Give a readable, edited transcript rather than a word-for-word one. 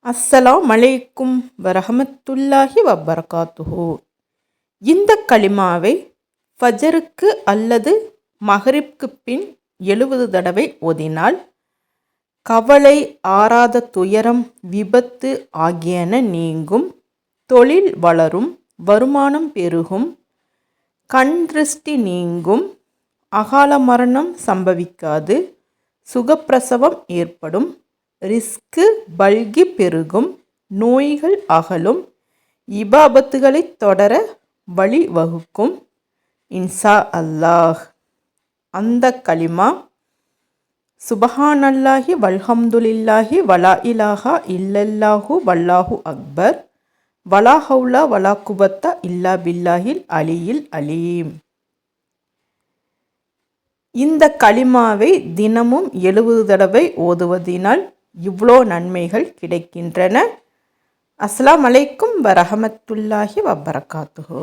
அஸ்ஸலாம் அலைக்கும் வரஹமத்துல்லாஹி வபரகாத்துஹு. இந்த கலிமாவை ஃபஜருக்கு அல்லது மகரிப்க்கு பின் 70 தடவை ஓதினால் கவலை, ஆறாத துயரம், விபத்து ஆகியன நீங்கும், தொழில் வளரும், வருமானம் பெருகும், கண் திருஷ்டி நீங்கும், அகால மரணம் சம்பவிக்காது, சுகப்பிரசவம் ஏற்படும், ரிஸ்கு பல்கி பெருகும், நோய்கள் அகலும், இபாபத்துகளை தொடர வழிவகுக்கும் இன்ஷா அல்லாஹ். அந்த கலிமா சுபஹானல்லாஹி வல்ஹம்துலில்லாஹி வலா இலாஹா இல்லல்லாஹு வல்லாஹு அக்பர் வலா ஹவுலா வலா குவத்தா இல்லா பில்லாஹில் அலியில் அலீம். இந்த கலிமாவை தினமும் 70 தடவை ஓதுவதினால் இவ்வளோ நன்மைகள் கிடைக்கின்றன. அஸ்ஸலாமு அலைக்கும் வரஹமத்துல்லாஹி வபரகாத்துஹு.